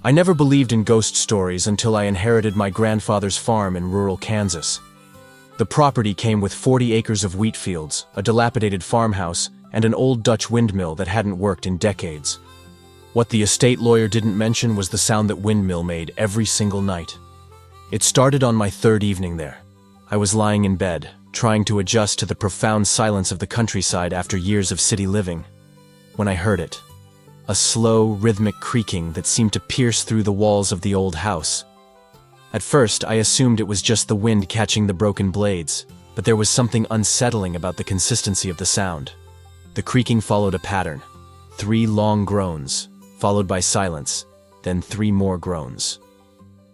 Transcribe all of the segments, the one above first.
I never believed in ghost stories until I inherited my grandfather's farm in rural Kansas. The property came with 40 acres of wheat fields, a dilapidated farmhouse, and an old Dutch windmill that hadn't worked in decades. What the estate lawyer didn't mention was the sound that windmill made every single night. It started on my third evening there. I was lying in bed, trying to adjust to the profound silence of the countryside after years of city living, when I heard it. A slow, rhythmic creaking that seemed to pierce through the walls of the old house. At first, I assumed it was just the wind catching the broken blades, but there was something unsettling about the consistency of the sound. The creaking followed a pattern. 3 long groans, followed by silence, then 3 more groans.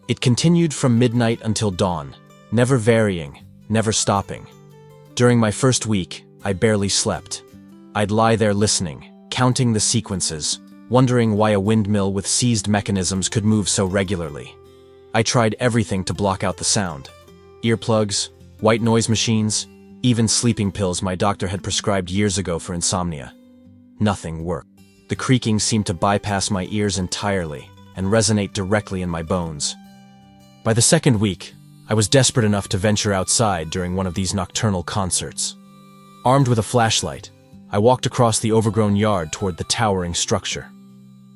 It continued from midnight until dawn, never varying, never stopping. During my first week, I barely slept. I'd lie there listening, counting the sequences, wondering why a windmill with seized mechanisms could move so regularly. I tried everything to block out the sound. Earplugs, white noise machines, even sleeping pills my doctor had prescribed years ago for insomnia. Nothing worked. The creaking seemed to bypass my ears entirely and resonate directly in my bones. By the second week, I was desperate enough to venture outside during one of these nocturnal concerts. Armed with a flashlight, I walked across the overgrown yard toward the towering structure.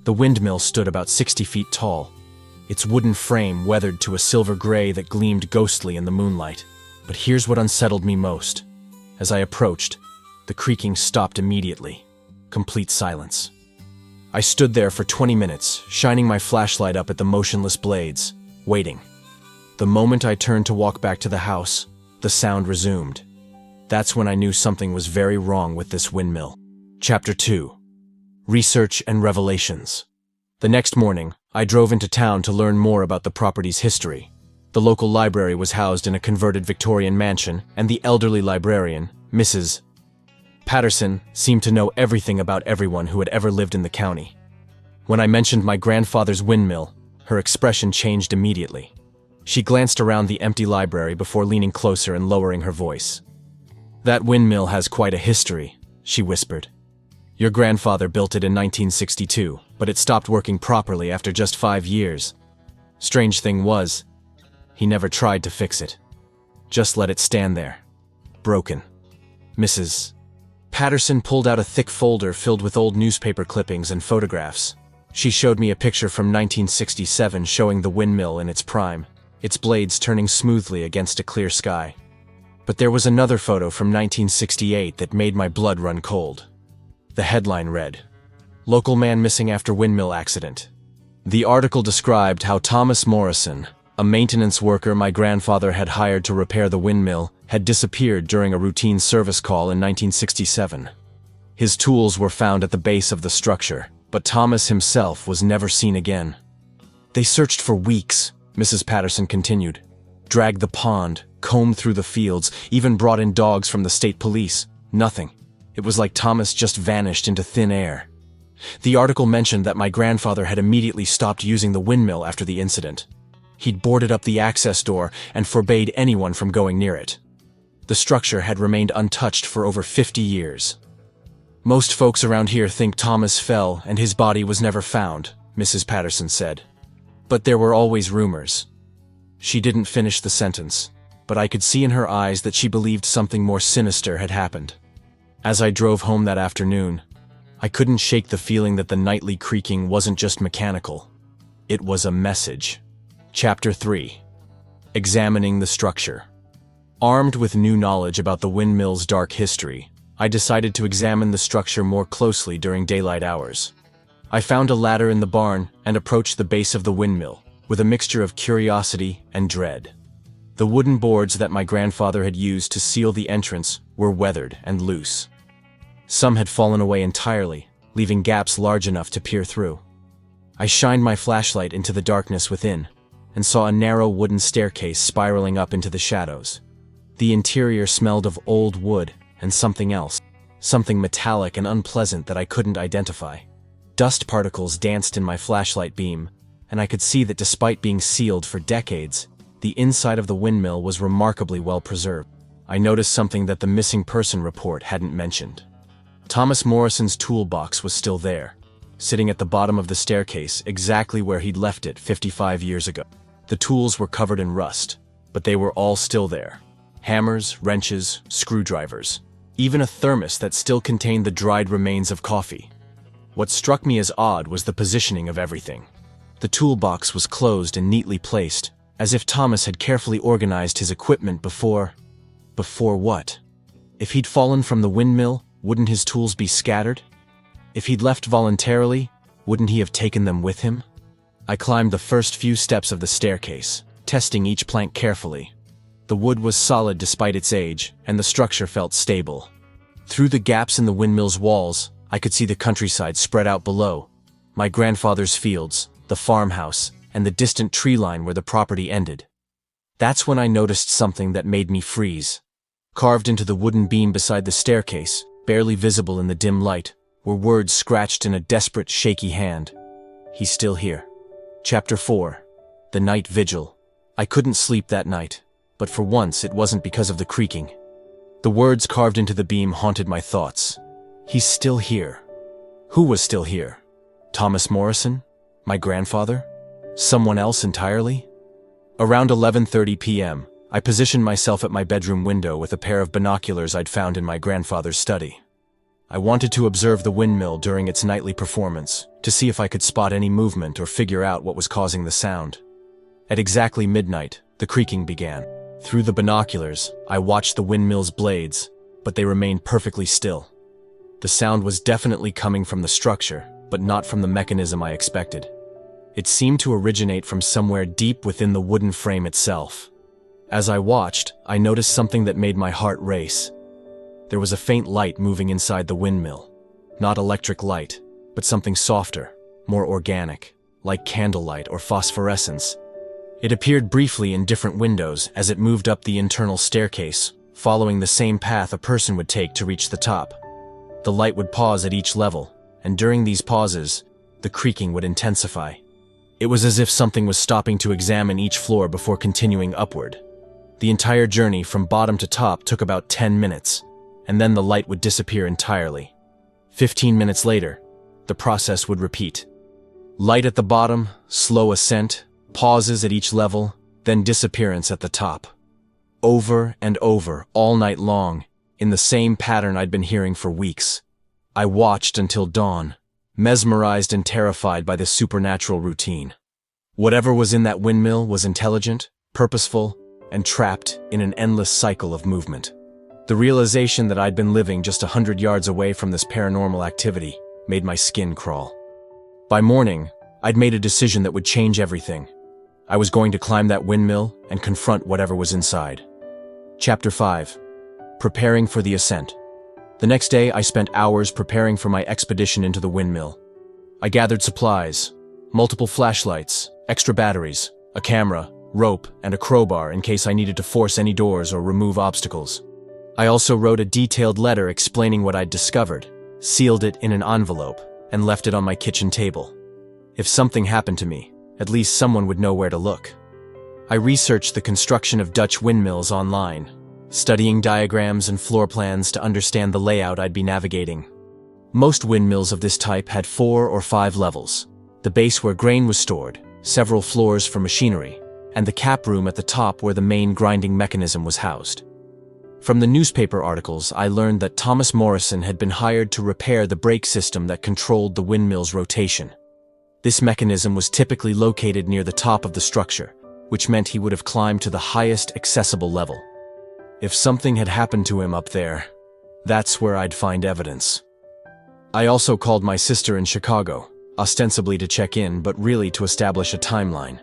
The windmill stood about 60 feet tall, its wooden frame weathered to a silver gray that gleamed ghostly in the moonlight. But here's what unsettled me most. As I approached, the creaking stopped immediately. Complete silence. I stood there for 20 minutes, shining my flashlight up at the motionless blades, waiting. The moment I turned to walk back to the house, the sound resumed. That's when I knew something was very wrong with this windmill. Chapter 2. Research and Revelations. The next morning, I drove into town to learn more about the property's history. The local library was housed in a converted Victorian mansion, and the elderly librarian, Mrs. Patterson, seemed to know everything about everyone who had ever lived in the county. When I mentioned my grandfather's windmill, her expression changed immediately. She glanced around the empty library before leaning closer and lowering her voice. "That windmill has quite a history," she whispered. "Your grandfather built it in 1962, but it stopped working properly after just 5 years. Strange thing was, he never tried to fix it. Just let it stand there. Broken." Mrs. Patterson pulled out a thick folder filled with old newspaper clippings and photographs. She showed me a picture from 1967 showing the windmill in its prime, its blades turning smoothly against a clear sky. But there was another photo from 1968 that made my blood run cold. The headline read, "Local man missing after windmill accident." The article described how Thomas Morrison, a maintenance worker my grandfather had hired to repair the windmill, had disappeared during a routine service call in 1967. His tools were found at the base of the structure, but Thomas himself was never seen again. "They searched for weeks," Mrs. Patterson continued. "Dragged the pond, combed through the fields, even brought in dogs from the state police. Nothing. It was like Thomas just vanished into thin air." The article mentioned that my grandfather had immediately stopped using the windmill after the incident. He'd boarded up the access door and forbade anyone from going near it. The structure had remained untouched for over 50 years. "Most folks around here think Thomas fell and his body was never found," Mrs. Patterson said. "But there were always rumors." She didn't finish the sentence, but I could see in her eyes that she believed something more sinister had happened. As I drove home that afternoon, I couldn't shake the feeling that the nightly creaking wasn't just mechanical. It was a message. Chapter 3. Examining the structure. Armed with new knowledge about the windmill's dark history, I decided to examine the structure more closely during daylight hours. I found a ladder in the barn and approached the base of the windmill, with a mixture of curiosity and dread. The wooden boards that my grandfather had used to seal the entrance were weathered and loose. Some had fallen away entirely, leaving gaps large enough to peer through. I shined my flashlight into the darkness within, and saw a narrow wooden staircase spiraling up into the shadows. The interior smelled of old wood and something else, something metallic and unpleasant that I couldn't identify. Dust particles danced in my flashlight beam, and I could see that despite being sealed for decades, the inside of the windmill was remarkably well preserved. I noticed something that the missing person report hadn't mentioned. Thomas Morrison's toolbox was still there, sitting at the bottom of the staircase exactly where he'd left it 55 years ago. The tools were covered in rust, but they were all still there. Hammers, wrenches, screwdrivers, even a thermos that still contained the dried remains of coffee. What struck me as odd was the positioning of everything. The toolbox was closed and neatly placed, as if Thomas had carefully organized his equipment before what? If he'd fallen from the windmill, wouldn't his tools be scattered? If he'd left voluntarily, wouldn't he have taken them with him? I climbed the first few steps of the staircase, testing each plank carefully. The wood was solid despite its age, and the structure felt stable. Through the gaps in the windmill's walls, I could see the countryside spread out below, my grandfather's fields, the farmhouse, and the distant tree line where the property ended. That's when I noticed something that made me freeze. Carved into the wooden beam beside the staircase, barely visible in the dim light, were words scratched in a desperate, shaky hand. He's still here. Chapter 4. The Night Vigil. I couldn't sleep that night, but for once it wasn't because of the creaking. The words carved into the beam haunted my thoughts. He's still here. Who was still here? Thomas Morrison? My grandfather? Someone else entirely? Around 11:30 p.m., I positioned myself at my bedroom window with a pair of binoculars I'd found in my grandfather's study. I wanted to observe the windmill during its nightly performance, to see if I could spot any movement or figure out what was causing the sound. At exactly midnight, the creaking began. Through the binoculars, I watched the windmill's blades, but they remained perfectly still. The sound was definitely coming from the structure, but not from the mechanism I expected. It seemed to originate from somewhere deep within the wooden frame itself. As I watched, I noticed something that made my heart race. There was a faint light moving inside the windmill. Not electric light, but something softer, more organic, like candlelight or phosphorescence. It appeared briefly in different windows as it moved up the internal staircase, following the same path a person would take to reach the top. The light would pause at each level, and during these pauses, the creaking would intensify. It was as if something was stopping to examine each floor before continuing upward. The entire journey from bottom to top took about 10 minutes, and then the light would disappear entirely. 15 minutes later, the process would repeat. Light at the bottom, slow ascent, pauses at each level, then disappearance at the top. Over and over, all night long, in the same pattern I'd been hearing for weeks. I watched until dawn, mesmerized and terrified by this supernatural routine. Whatever was in that windmill was intelligent, purposeful, and trapped in an endless cycle of movement. The realization that I'd been living just 100 yards away from this paranormal activity made my skin crawl. By morning, I'd made a decision that would change everything. I was going to climb that windmill and confront whatever was inside. Chapter 5. Preparing for the ascent. The next day, I spent hours preparing for my expedition into the windmill. I gathered supplies, multiple flashlights, extra batteries, a camera, rope, and a crowbar in case I needed to force any doors or remove obstacles. I also wrote a detailed letter explaining what I'd discovered, sealed it in an envelope, and left it on my kitchen table. If something happened to me, at least someone would know where to look. I researched the construction of Dutch windmills online, studying diagrams and floor plans to understand the layout I'd be navigating. Most windmills of this type had 4 or 5 levels, the base where grain was stored, several floors for machinery, and the cap room at the top where the main grinding mechanism was housed. From the newspaper articles, I learned that Thomas Morrison had been hired to repair the brake system that controlled the windmill's rotation. This mechanism was typically located near the top of the structure, which meant he would have climbed to the highest accessible level. If something had happened to him up there, that's where I'd find evidence. I also called my sister in Chicago, ostensibly to check in, but really to establish a timeline.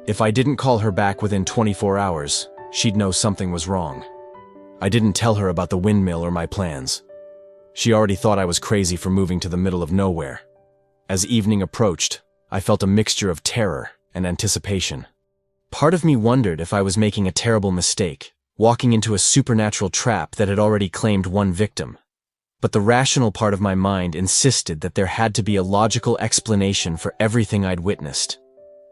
If I didn't call her back within 24 hours, she'd know something was wrong. I didn't tell her about the windmill or my plans. She already thought I was crazy for moving to the middle of nowhere. As evening approached, I felt a mixture of terror and anticipation. Part of me wondered if I was making a terrible mistake, walking into a supernatural trap that had already claimed one victim. But the rational part of my mind insisted that there had to be a logical explanation for everything I'd witnessed.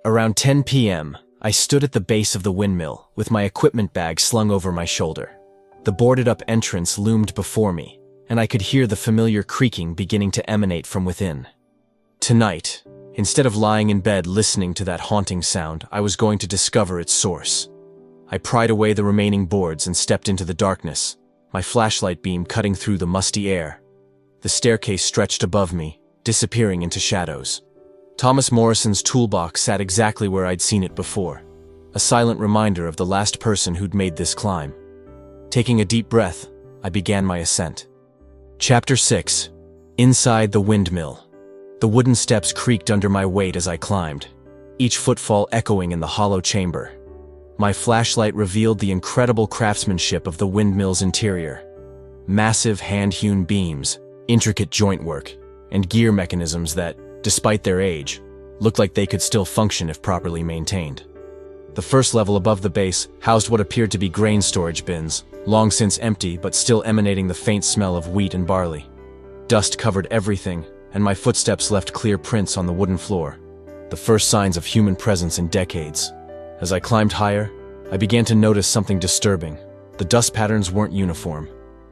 Around 10 p.m., I stood at the base of the windmill, with my equipment bag slung over my shoulder. The boarded-up entrance loomed before me, and I could hear the familiar creaking beginning to emanate from within. Tonight, instead of lying in bed listening to that haunting sound, I was going to discover its source. I pried away the remaining boards and stepped into the darkness, my flashlight beam cutting through the musty air. The staircase stretched above me, disappearing into shadows. Thomas Morrison's toolbox sat exactly where I'd seen it before, a silent reminder of the last person who'd made this climb. Taking a deep breath, I began my ascent. Chapter 6. Inside the windmill. The wooden steps creaked under my weight as I climbed, each footfall echoing in the hollow chamber. My flashlight revealed the incredible craftsmanship of the windmill's interior. Massive hand-hewn beams, intricate jointwork, and gear mechanisms that, despite their age, looked like they could still function if properly maintained. The first level above the base housed what appeared to be grain storage bins, long since empty but still emanating the faint smell of wheat and barley. Dust covered everything, and my footsteps left clear prints on the wooden floor, the first signs of human presence in decades. As I climbed higher, I began to notice something disturbing. The dust patterns weren't uniform.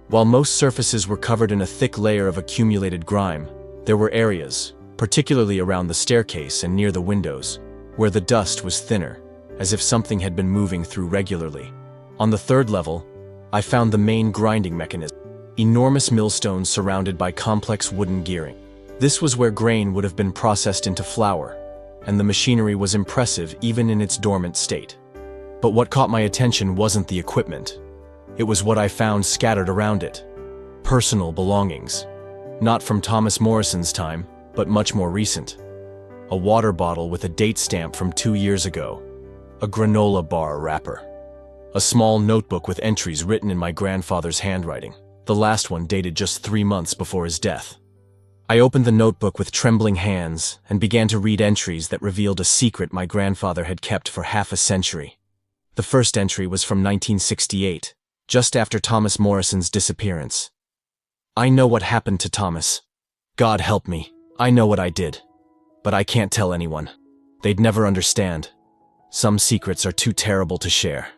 While most surfaces were covered in a thick layer of accumulated grime, there were areas, particularly around the staircase and near the windows, where the dust was thinner, as if something had been moving through regularly. On the third level, I found the main grinding mechanism, enormous millstones surrounded by complex wooden gearing. This was where grain would have been processed into flour, and the machinery was impressive even in its dormant state. But what caught my attention wasn't the equipment. It was what I found scattered around it. Personal belongings. Not from Thomas Morrison's time, but much more recent. A water bottle with a date stamp from 2 years ago. A granola bar wrapper. A small notebook with entries written in my grandfather's handwriting, the last one dated just 3 months before his death. I opened the notebook with trembling hands and began to read entries that revealed a secret my grandfather had kept for half a century. The first entry was from 1968, just after Thomas Morrison's disappearance. I know what happened to Thomas. God help me, I know what I did. But I can't tell anyone. They'd never understand. Some secrets are too terrible to share.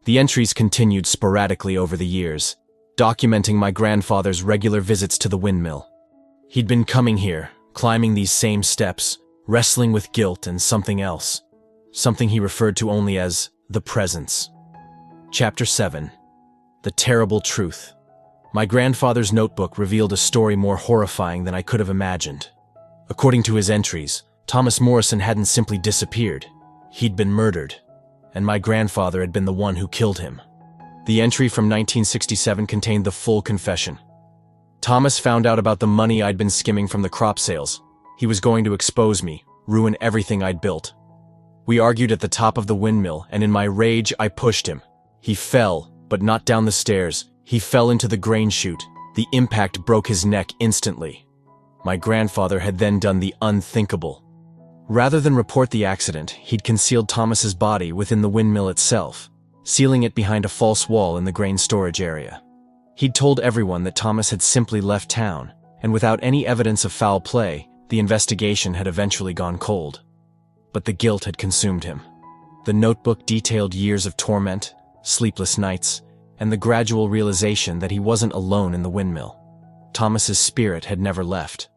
The entries continued sporadically over the years, documenting my grandfather's regular visits to the windmill. He'd been coming here, climbing these same steps, wrestling with guilt and something else. Something he referred to only as the presence. Chapter 7. The Terrible Truth. My grandfather's notebook revealed a story more horrifying than I could have imagined. According to his entries, Thomas Morrison hadn't simply disappeared. He'd been murdered, and my grandfather had been the one who killed him. The entry from 1967 contained the full confession. Thomas found out about the money I'd been skimming from the crop sales. He was going to expose me, ruin everything I'd built. We argued at the top of the windmill, and in my rage, I pushed him. He fell, but not down the stairs. He fell into the grain chute. The impact broke his neck instantly. My grandfather had then done the unthinkable. Rather than report the accident, he'd concealed Thomas's body within the windmill itself, sealing it behind a false wall in the grain storage area. He'd told everyone that Thomas had simply left town, and without any evidence of foul play, the investigation had eventually gone cold. But the guilt had consumed him. The notebook detailed years of torment, sleepless nights, and the gradual realization that he wasn't alone in the windmill. Thomas's spirit had never left.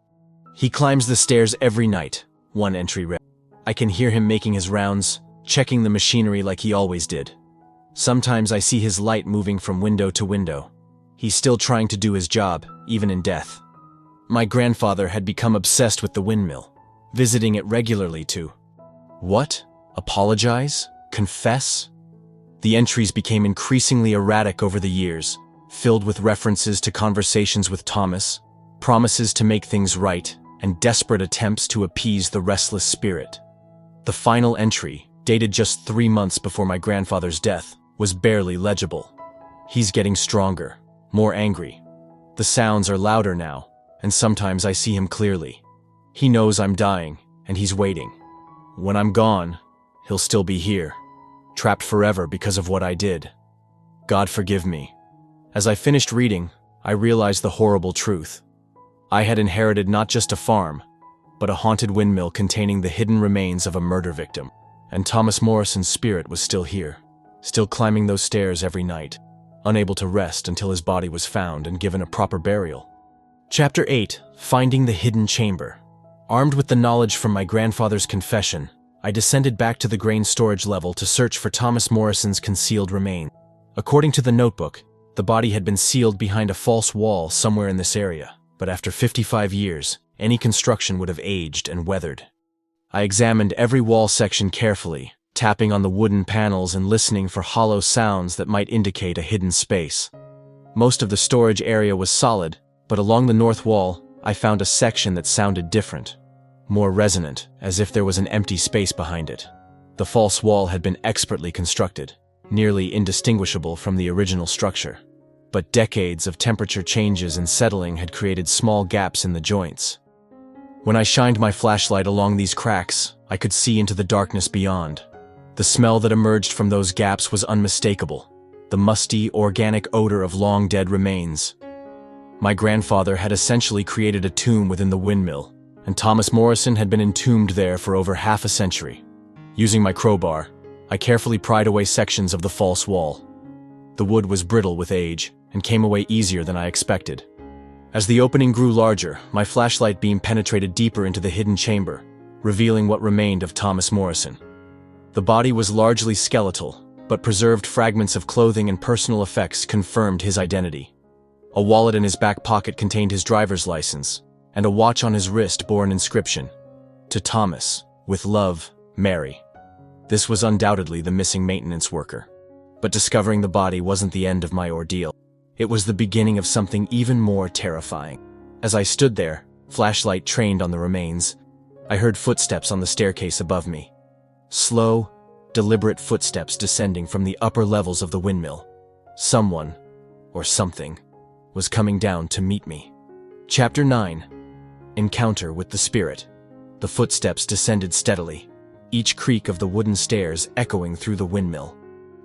He climbs the stairs every night, one entry read. I can hear him making his rounds, checking the machinery like he always did. Sometimes I see his light moving from window to window. He's still trying to do his job, even in death. My grandfather had become obsessed with the windmill, visiting it regularly to what? Apologize? Confess? The entries became increasingly erratic over the years, filled with references to conversations with Thomas, promises to make things right, and desperate attempts to appease the restless spirit. The final entry, dated just 3 months before my grandfather's death, was barely legible. He's getting stronger, more angry. The sounds are louder now, and sometimes I see him clearly. He knows I'm dying, and he's waiting. When I'm gone, he'll still be here, trapped forever because of what I did. God forgive me. As I finished reading, I realized the horrible truth. I had inherited not just a farm, but a haunted windmill containing the hidden remains of a murder victim. And Thomas Morrison's spirit was still here, still climbing those stairs every night, unable to rest until his body was found and given a proper burial. Chapter 8. Finding the Hidden Chamber. Armed with the knowledge from my grandfather's confession, I descended back to the grain storage level to search for Thomas Morrison's concealed remains. According to the notebook, the body had been sealed behind a false wall somewhere in this area, but after 55 years, any construction would have aged and weathered. I examined every wall section carefully, tapping on the wooden panels and listening for hollow sounds that might indicate a hidden space. Most of the storage area was solid, but along the north wall, I found a section that sounded different, more resonant, as if there was an empty space behind it. The false wall had been expertly constructed, nearly indistinguishable from the original structure. But decades of temperature changes and settling had created small gaps in the joints. When I shined my flashlight along these cracks, I could see into the darkness beyond. The smell that emerged from those gaps was unmistakable, the musty, organic odor of long-dead remains. My grandfather had essentially created a tomb within the windmill, and Thomas Morrison had been entombed there for over half a century. Using my crowbar, I carefully pried away sections of the false wall. The wood was brittle with age, and came away easier than I expected. As the opening grew larger, my flashlight beam penetrated deeper into the hidden chamber, revealing what remained of Thomas Morrison. The body was largely skeletal, but preserved fragments of clothing and personal effects confirmed his identity. A wallet in his back pocket contained his driver's license, and a watch on his wrist bore an inscription, "To Thomas, with love, Mary." This was undoubtedly the missing maintenance worker. But discovering the body wasn't the end of my ordeal. It was the beginning of something even more terrifying. As I stood there, flashlight trained on the remains, I heard footsteps on the staircase above me. Slow, deliberate footsteps descending from the upper levels of the windmill. Someone, or something, was coming down to meet me. Chapter 9. Encounter with the Spirit. The footsteps descended steadily, each creak of the wooden stairs echoing through the windmill.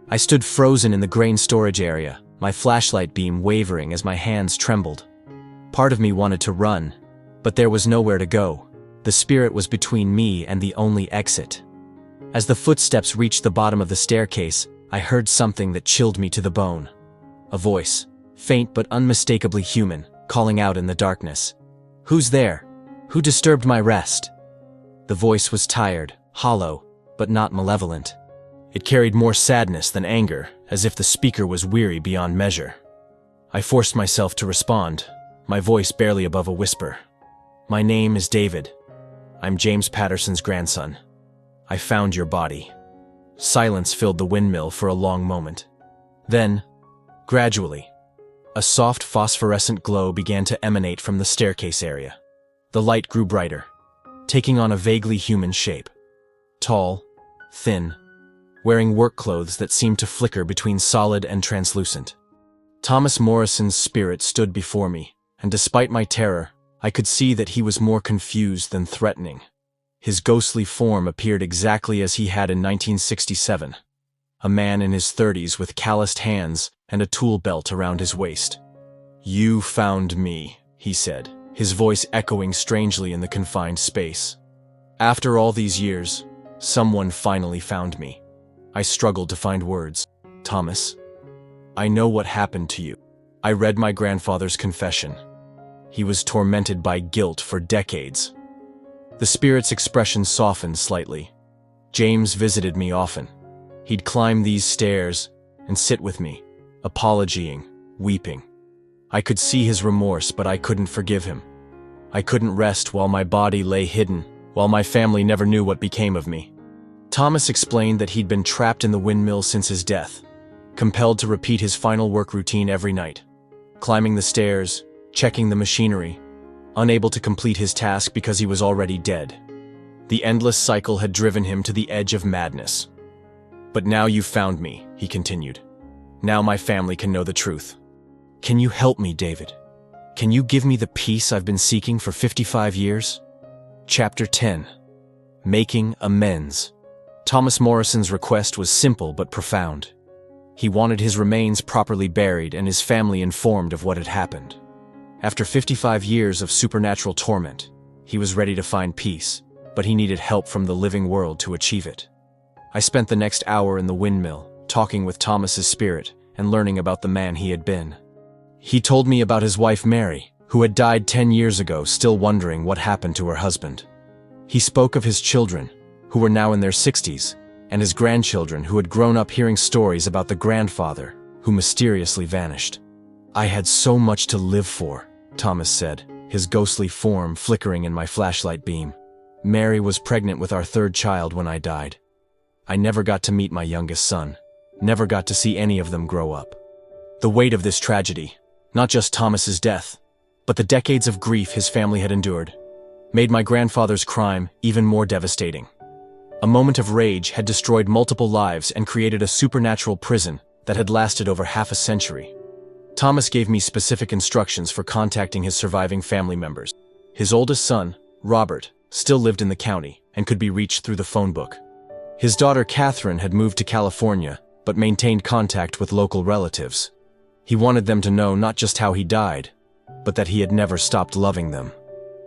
I stood frozen in the grain storage area, my flashlight beam wavering as my hands trembled. Part of me wanted to run, but there was nowhere to go. The Spirit was between me and the only exit. As the footsteps reached the bottom of the staircase, I heard something that chilled me to the bone. A voice, faint but unmistakably human, calling out in the darkness. "Who's there? Who disturbed my rest?" The voice was tired, hollow, but not malevolent. It carried more sadness than anger, as if the speaker was weary beyond measure. I forced myself to respond, my voice barely above a whisper. "My name is David. I'm James Patterson's grandson. I found your body." Silence filled the windmill for a long moment. Then, gradually, a soft phosphorescent glow began to emanate from the staircase area. The light grew brighter, taking on a vaguely human shape. Tall, thin, wearing work clothes that seemed to flicker between solid and translucent. Thomas Morrison's spirit stood before me, and despite my terror, I could see that he was more confused than threatening. His ghostly form appeared exactly as he had in 1967, a man in his 30s with calloused hands and a tool belt around his waist. "You found me," he said, his voice echoing strangely in the confined space. "After all these years, someone finally found me." I struggled to find words. "Thomas, I know what happened to you." I read my grandfather's confession. He was tormented by guilt for decades. The spirit's expression softened slightly. "James visited me often. He'd climb these stairs and sit with me, apologizing, weeping. I could see his remorse, but I couldn't forgive him. I couldn't rest while my body lay hidden, while my family never knew what became of me." Thomas explained that he'd been trapped in the windmill since his death, compelled to repeat his final work routine every night, climbing the stairs, checking the machinery, unable to complete his task because he was already dead. The endless cycle had driven him to the edge of madness. "But now you've found me," he continued. "Now my family can know the truth. Can you help me, David? Can you give me the peace I've been seeking for 55 years? Chapter 10. Making Amends. Thomas Morrison's request was simple but profound. He wanted his remains properly buried and his family informed of what had happened. After 55 years of supernatural torment, he was ready to find peace, but he needed help from the living world to achieve it. I spent the next hour in the windmill, talking with Thomas's spirit and learning about the man he had been. He told me about his wife Mary, who had died 10 years ago, still wondering what happened to her husband. He spoke of his children, who were now in their 60s, and his grandchildren who had grown up hearing stories about the grandfather who mysteriously vanished. "I had so much to live for," Thomas said, his ghostly form flickering in my flashlight beam. "Mary was pregnant with our third child when I died. I never got to meet my youngest son, never got to see any of them grow up." The weight of this tragedy, not just Thomas's death, but the decades of grief his family had endured, made my grandfather's crime even more devastating. A moment of rage had destroyed multiple lives and created a supernatural prison that had lasted over half a century. Thomas gave me specific instructions for contacting his surviving family members. His oldest son, Robert, still lived in the county and could be reached through the phone book. His daughter Catherine had moved to California, but maintained contact with local relatives. He wanted them to know not just how he died, but that he had never stopped loving them.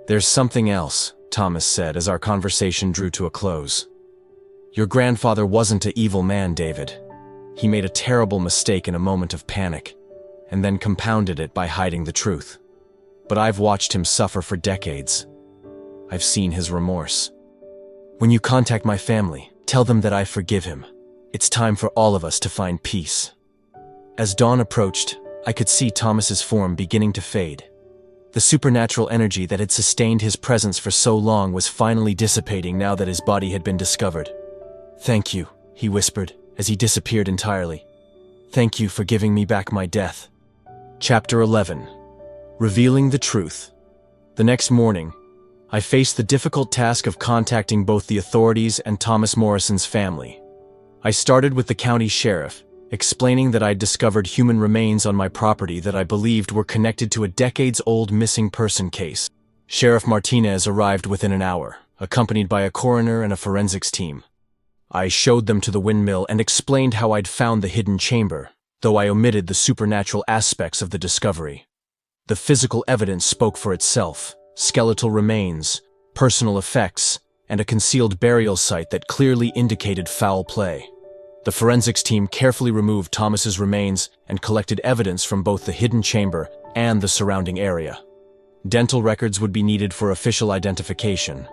"There's something else," Thomas said as our conversation drew to a close. "Your grandfather wasn't an evil man, David. He made a terrible mistake in a moment of panic, and then compounded it by hiding the truth. But I've watched him suffer for decades. I've seen his remorse. When you contact my family, tell them that I forgive him. It's time for all of us to find peace." As dawn approached, I could see Thomas's form beginning to fade. The supernatural energy that had sustained his presence for so long was finally dissipating now that his body had been discovered. "Thank you," he whispered as he disappeared entirely. "Thank you for giving me back my death." Chapter 11. Revealing the truth. The next morning, I faced the difficult task of contacting both the authorities and Thomas Morrison's family. I started with the county sheriff, explaining that I'd discovered human remains on my property that I believed were connected to a decades-old missing person case. Sheriff Martinez arrived within an hour, accompanied by a coroner and a forensics team. I showed them to the windmill and explained how I'd found the hidden chamber, though I omitted the supernatural aspects of the discovery. The physical evidence spoke for itself: skeletal remains, personal effects, and a concealed burial site that clearly indicated foul play. The forensics team carefully removed Thomas's remains and collected evidence from both the hidden chamber and the surrounding area. Dental records would be needed for official identification,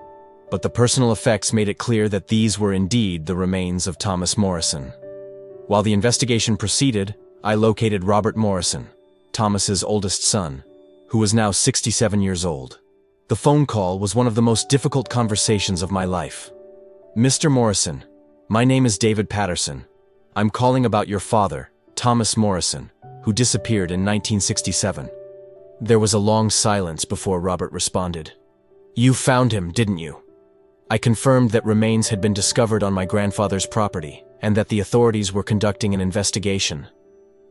but the personal effects made it clear that these were indeed the remains of Thomas Morrison. While the investigation proceeded, I located Robert Morrison, Thomas's oldest son, who was now 67 years old. The phone call was one of the most difficult conversations of my life. "Mr. Morrison, my name is David Patterson. I'm calling about your father, Thomas Morrison, who disappeared in 1967. There was a long silence before Robert responded. "You found him, didn't you?" I confirmed that remains had been discovered on my grandfather's property, and that the authorities were conducting an investigation.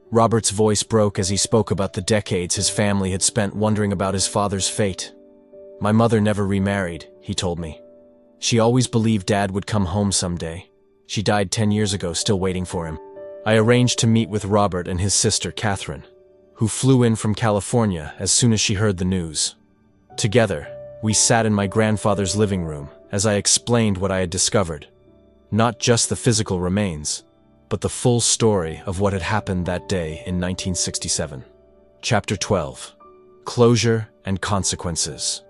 Robert's voice broke as he spoke about the decades his family had spent wondering about his father's fate. "My mother never remarried," he told me. "She always believed Dad would come home someday. She died 10 years ago, still waiting for him." I arranged to meet with Robert and his sister Catherine, who flew in from California as soon as she heard the news. Together, we sat in my grandfather's living room as I explained what I had discovered. Not just the physical remains, but the full story of what had happened that day in 1967. Chapter 12. Closure and Consequences.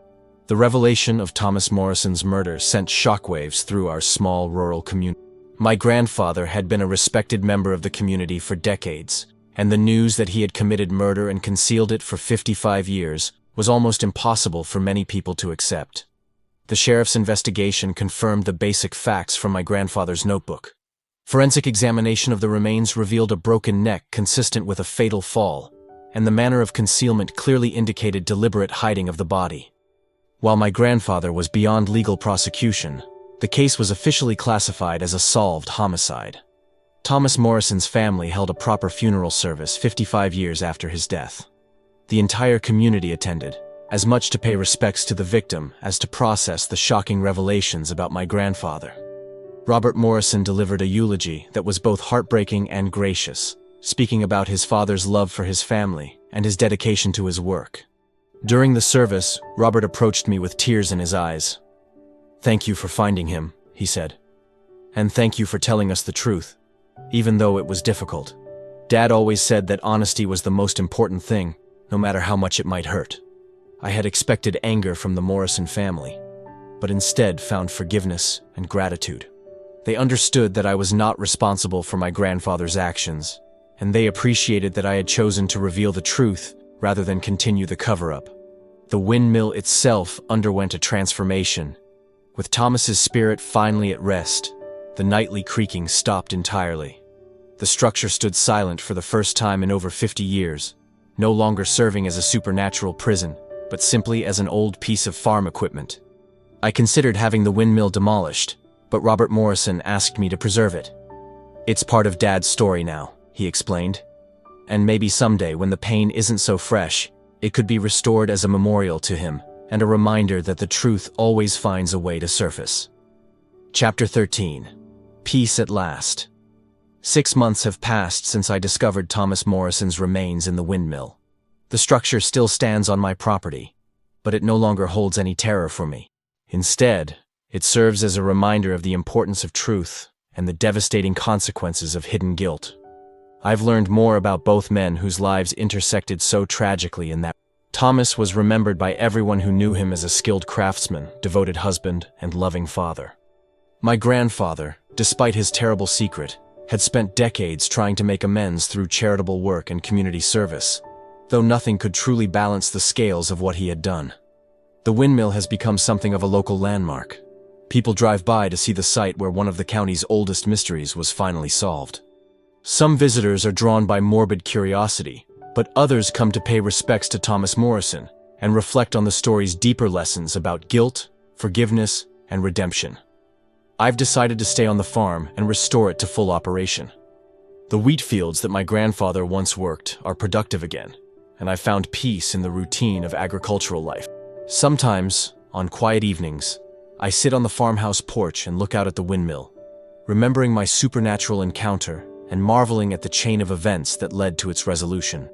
The revelation of Thomas Morrison's murder sent shockwaves through our small rural community. My grandfather had been a respected member of the community for decades, and the news that he had committed murder and concealed it for 55 years was almost impossible for many people to accept. The sheriff's investigation confirmed the basic facts from my grandfather's notebook. Forensic examination of the remains revealed a broken neck consistent with a fatal fall, and the manner of concealment clearly indicated deliberate hiding of the body. While my grandfather was beyond legal prosecution, the case was officially classified as a solved homicide. Thomas Morrison's family held a proper funeral service 55 years after his death. The entire community attended, as much to pay respects to the victim as to process the shocking revelations about my grandfather. Robert Morrison delivered a eulogy that was both heartbreaking and gracious, speaking about his father's love for his family and his dedication to his work. During the service, Robert approached me with tears in his eyes. "Thank you for finding him," he said. "And thank you for telling us the truth, even though it was difficult. Dad always said that honesty was the most important thing, no matter how much it might hurt." I had expected anger from the Morrison family, but instead found forgiveness and gratitude. They understood that I was not responsible for my grandfather's actions, and they appreciated that I had chosen to reveal the truth rather than continue the cover-up. The windmill itself underwent a transformation. With Thomas's spirit finally at rest, the nightly creaking stopped entirely. The structure stood silent for the first time in over 50 years, no longer serving as a supernatural prison, but simply as an old piece of farm equipment. I considered having the windmill demolished, but Robert Morrison asked me to preserve it. "It's part of Dad's story now," he explained. "And maybe someday, when the pain isn't so fresh, it could be restored as a memorial to him and a reminder that the truth always finds a way to surface." Chapter 13. Peace at last. 6 months have passed since I discovered Thomas Morrison's remains in the windmill. The structure still stands on my property, but it no longer holds any terror for me. Instead, it serves as a reminder of the importance of truth and the devastating consequences of hidden guilt. I've learned more about both men whose lives intersected so tragically in that. Thomas was remembered by everyone who knew him as a skilled craftsman, devoted husband, and loving father. My grandfather, despite his terrible secret, had spent decades trying to make amends through charitable work and community service, though nothing could truly balance the scales of what he had done. The windmill has become something of a local landmark. People drive by to see the site where one of the county's oldest mysteries was finally solved. Some visitors are drawn by morbid curiosity, but others come to pay respects to Thomas Morrison and reflect on the story's deeper lessons about guilt, forgiveness, and redemption. I've decided to stay on the farm and restore it to full operation. The wheat fields that my grandfather once worked are productive again, and I've found peace in the routine of agricultural life. Sometimes, on quiet evenings, I sit on the farmhouse porch and look out at the windmill, remembering my supernatural encounter and marveling at the chain of events that led to its resolution.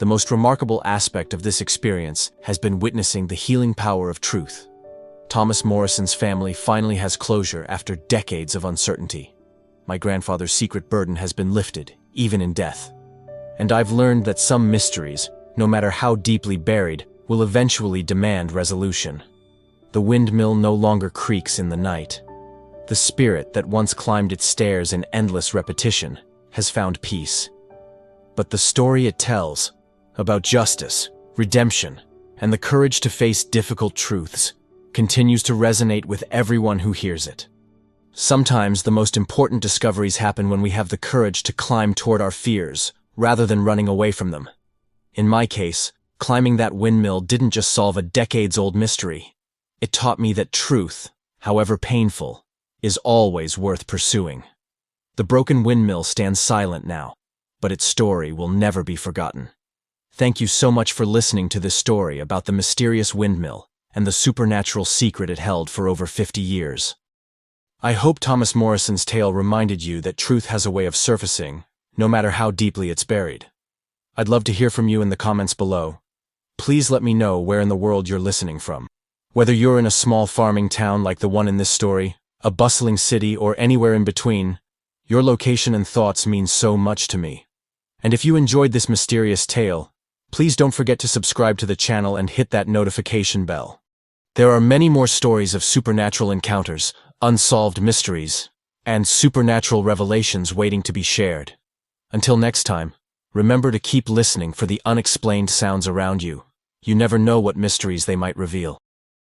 The most remarkable aspect of this experience has been witnessing the healing power of truth. Thomas Morrison's family finally has closure after decades of uncertainty. My grandfather's secret burden has been lifted, even in death. And I've learned that some mysteries, no matter how deeply buried, will eventually demand resolution. The windmill no longer creaks in the night. The spirit that once climbed its stairs in endless repetition has found peace. But the story it tells, about justice, redemption, and the courage to face difficult truths, continues to resonate with everyone who hears it. Sometimes the most important discoveries happen when we have the courage to climb toward our fears, rather than running away from them. In my case, climbing that windmill didn't just solve a decades-old mystery. It taught me that truth, however painful, is always worth pursuing. The broken windmill stands silent now, but its story will never be forgotten. Thank you so much for listening to this story about the mysterious windmill and the supernatural secret it held for over 50 years. I hope Thomas Morrison's tale reminded you that truth has a way of surfacing, no matter how deeply it's buried. I'd love to hear from you in the comments below. Please let me know where in the world you're listening from. Whether you're in a small farming town like the one in this story, a bustling city, or anywhere in between, your location and thoughts mean so much to me. And if you enjoyed this mysterious tale, please don't forget to subscribe to the channel and hit that notification bell. There are many more stories of supernatural encounters, unsolved mysteries, and supernatural revelations waiting to be shared. Until next time, remember to keep listening for the unexplained sounds around you. You never know what mysteries they might reveal.